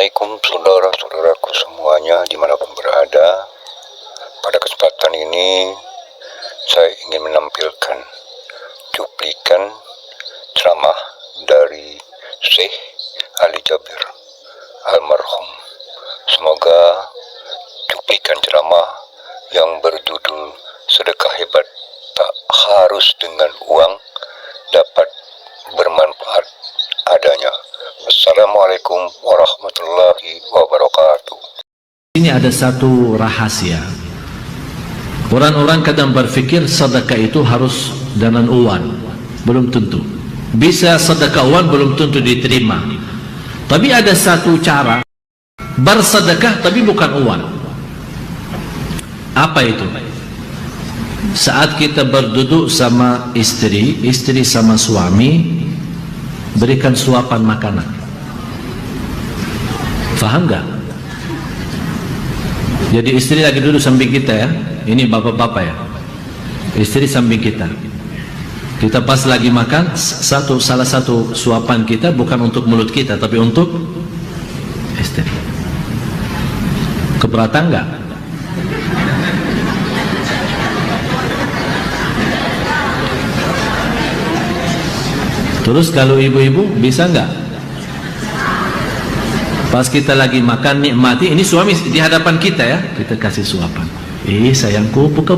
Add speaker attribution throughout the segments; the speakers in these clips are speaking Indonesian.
Speaker 1: Assalamualaikum saudara-saudaraku semuanya dimanapun berada. Pada kesempatan ini saya ingin menampilkan cuplikan ceramah dari Syekh Ali Jabir almarhum. Semoga cuplikan ceramah yang berjudul Sedekah Hebat Tak Harus Dengan Uang dapat bermanfaat adanya. Assalamualaikum warahmatullahi wabarakatuh.
Speaker 2: Ini ada satu rahasia. Orang-orang kadang berfikir sedekah itu harus dengan uang. Belum tentu. Bisa sedekah uang belum tentu diterima. Tapi ada satu cara bersedekah tapi bukan uang. Apa itu? Saat kita berduduk sama istri sama suami, berikan suapan makanan. Faham gak? Jadi istri lagi duduk samping kita ya. Ini bapak-bapak ya. Istri samping kita. Kita pas lagi makan, salah satu suapan kita bukan untuk mulut kita, tapi untuk istri. Keberatan gak? Terus kalau ibu-ibu bisa nggak? Pas kita lagi makan nikmati, ini suami di hadapan kita ya, kita kasih suapan. Sayangku, buka.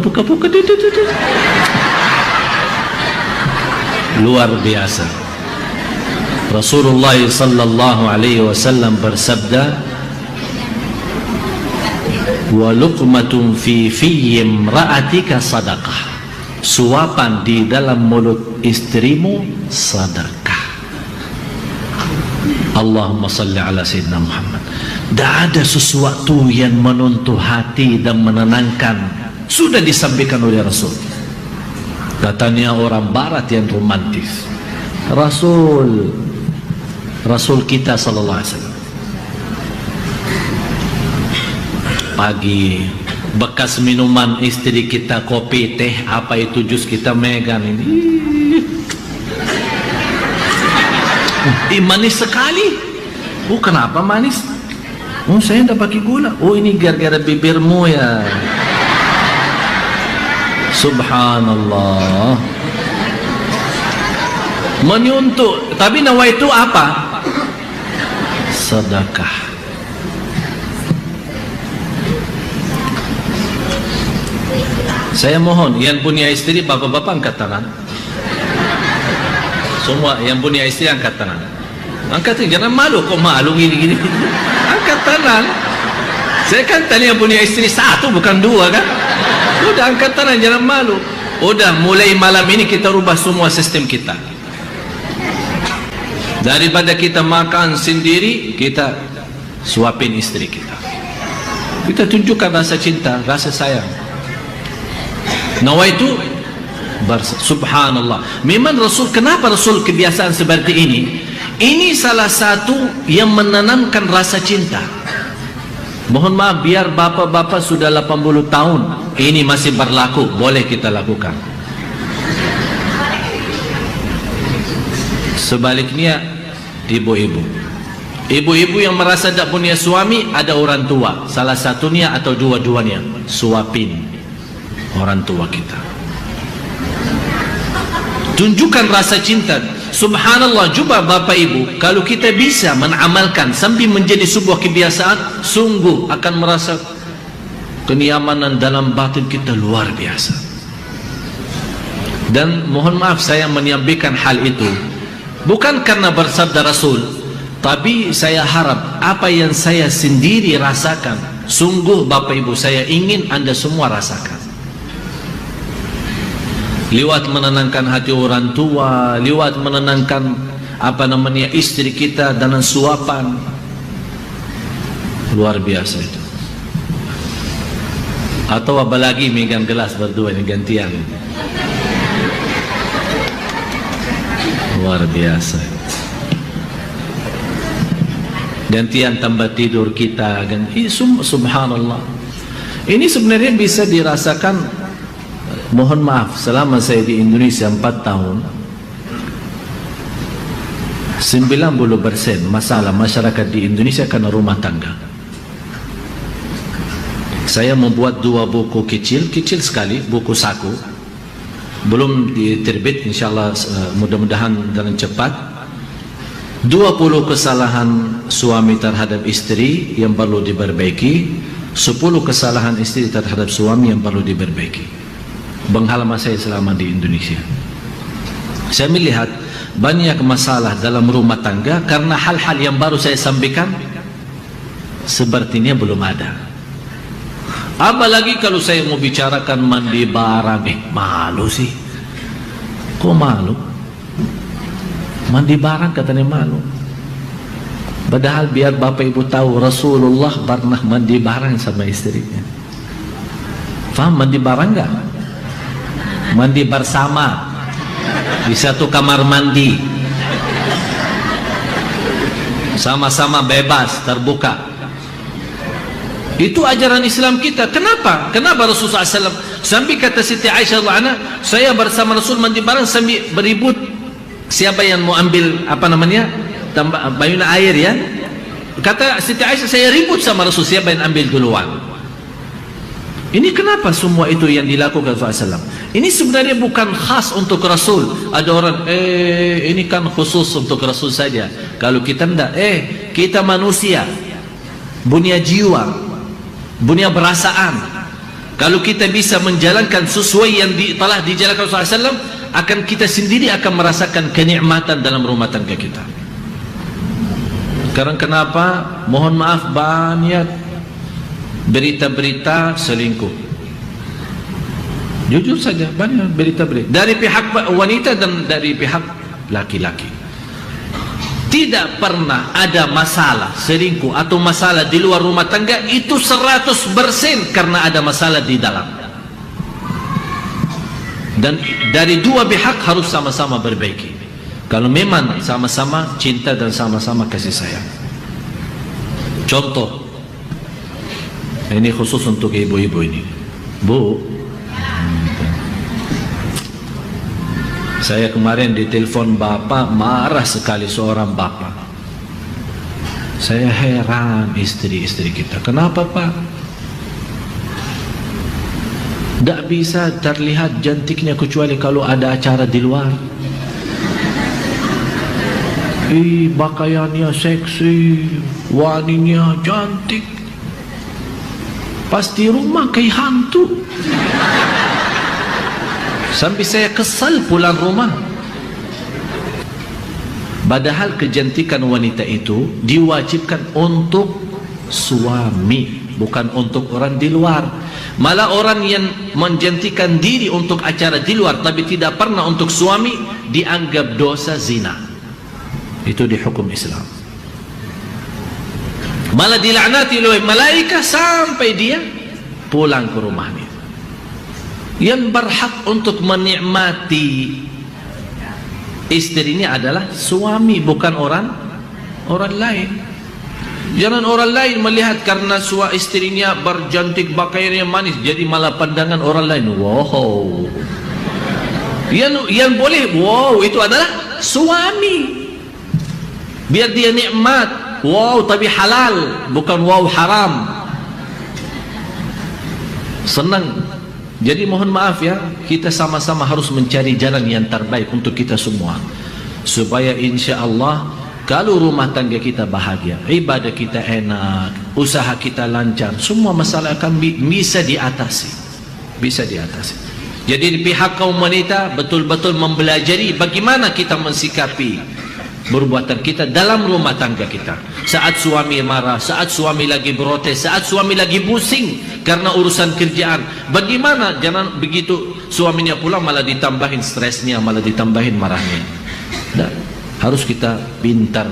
Speaker 2: Luar biasa. Rasulullah sallallahu alaihi wasallam bersabda, "Wa luqmatun fi imra'atika sadaqah." Suapan di dalam mulut istrimu sedekah. Allahumma salli ala Sayyidina Muhammad. Tidak ada sesuatu yang menuntuh hati dan menenangkan. Sudah disampaikan oleh Rasul. Katanya orang barat yang romantis. Rasul kita sallallahu alaihi wasallam. Pagi bekas minuman istri kita, kopi, teh, apa itu jus kita megang ini. Manis sekali. Kenapa manis? Saya tidak pakai gula. Ini gara-gara bibirmu ya. Subhanallah. Menyuntuk. Tapi nawa itu apa? Sedekah. Saya mohon yang punya istri, bapak-bapak angkat tangan. Semua yang punya istri angkat tangan. Angkat tangan, jangan malu. Kok malu gini-gini? Angkat tangan. Saya kan tadi yang punya istri satu bukan dua kan? Udah angkat tangan, jangan malu. Udah mulai malam ini kita rubah semua sistem kita. Daripada kita makan sendiri, kita suapin istri kita. Kita tunjukkan rasa cinta, rasa sayang. Nawaitu subhanallah. Memang kenapa Rasul kebiasaan seperti ini? Ini salah satu yang menanamkan rasa cinta. Mohon maaf, biar bapak-bapak sudah 80 tahun ini masih berlaku, boleh kita lakukan. Sebaliknya ibu-ibu yang merasa tidak punya suami, ada orang tua, salah satunya atau dua-duanya, suapin orang tua kita. Tunjukkan rasa cinta. Subhanallah, coba bapak ibu, kalau kita bisa mengamalkan sampai menjadi sebuah kebiasaan, sungguh akan merasa kenyamanan dalam batin kita luar biasa. Dan mohon maaf saya menyampaikan hal itu bukan karena bersabda Rasul, tapi saya harap apa yang saya sendiri rasakan, sungguh bapak ibu saya ingin anda semua rasakan. Lewat menenangkan hati orang tua, lewat menenangkan istri kita dengan suapan, luar biasa itu. Atau apalagi megang gelas berdua ini gantian, luar biasa. Gantian tempat tidur kita, subhanallah. Ini sebenarnya bisa dirasakan. Mohon maaf, selama saya di Indonesia 4 tahun, 90% masalah masyarakat di Indonesia karena rumah tangga. Saya membuat 2 buku kecil sekali, buku saku. Belum diterbit, insyaAllah mudah-mudahan dalam cepat. 20 kesalahan suami terhadap istri yang perlu diperbaiki, 10 kesalahan istri terhadap suami yang perlu diperbaiki. Pengalaman saya selama di Indonesia, saya melihat banyak masalah dalam rumah tangga karena hal-hal yang baru saya sampaikan sepertinya belum ada. Apalagi kalau saya mau bicarakan mandi barang, malu sih. Kok malu? Mandi barang katanya malu. Padahal biar Bapak Ibu tahu, Rasulullah pernah mandi barang sama istrinya. Faham mandi barang enggak? Mandi bersama di satu kamar mandi, sama-sama bebas, terbuka. Itu ajaran Islam kita. Kenapa? Kenapa Rasulullah SAW sampai kata Siti Aisyah radhiyallahu anha, saya bersama Rasul mandi bareng sambil beribut siapa yang mau ambil bayuna air ya. Kata Siti Aisyah, saya ribut sama Rasul siapa yang ambil duluan. Ini kenapa semua itu yang dilakukan Rasulullah SAW? Ini sebenarnya bukan khas untuk Rasul. Ada orang, ini kan khusus untuk Rasul saja. Kalau kita tidak, kita manusia, punya jiwa, punya perasaan. Kalau kita bisa menjalankan sesuai yang telah dijalankan Rasulullah SAW, akan kita sendiri akan merasakan kenikmatan dalam rumah tangga kita. Sekarang kenapa? Mohon maaf, banyak berita-berita selingkuh. Jujur saja, banyak berita-berita dari pihak wanita dan dari pihak laki-laki. Tidak pernah ada masalah selingkuh atau masalah di luar rumah tangga itu 100% karena ada masalah di dalam. Dan dari dua pihak harus sama-sama berbaiki. Kalau memang sama-sama cinta dan sama-sama kasih sayang. Contoh, ini khusus untuk ibu-ibu ini. Bu, saya kemarin ditelepon bapak, marah sekali seorang bapak. Saya heran istri-istri kita. Kenapa pak? Tak bisa terlihat cantiknya kecuali kalau ada acara di luar. Pakaiannya seksi, wanginya cantik. Pasti rumah kayak hantu. Sampai saya kesal pulang rumah. Padahal kecantikan wanita itu diwajibkan untuk suami, bukan untuk orang di luar. Malah orang yang menjantikan diri untuk acara di luar tapi tidak pernah untuk suami dianggap dosa zina. Itu dihukum Islam. Malah dilaknati oleh malaikat sampai dia pulang ke rumahnya. Yang berhak untuk menikmati istrinya adalah suami, bukan orang lain. Jangan orang lain melihat karena istrinya bercantik, pakaiannya manis, jadi malah pandangan orang lain. Wow. Yang boleh wow itu adalah suami. Biar dia nikmat. Wow tapi halal, bukan wow haram. Senang. Jadi mohon maaf ya, kita sama-sama harus mencari jalan yang terbaik untuk kita semua, supaya insya Allah kalau rumah tangga kita bahagia, ibadah kita enak, usaha kita lancar, semua masalah akan bisa diatasi. Bisa diatasi. Jadi di pihak kaum wanita betul-betul mempelajari bagaimana kita mensikapi perbuatan kita dalam rumah tangga kita. Saat suami marah, saat suami lagi protes, saat suami lagi pusing karena urusan kerjaan, bagaimana jangan begitu suaminya pulang malah ditambahin stresnya, malah ditambahin marahnya. Nah, harus kita pintar.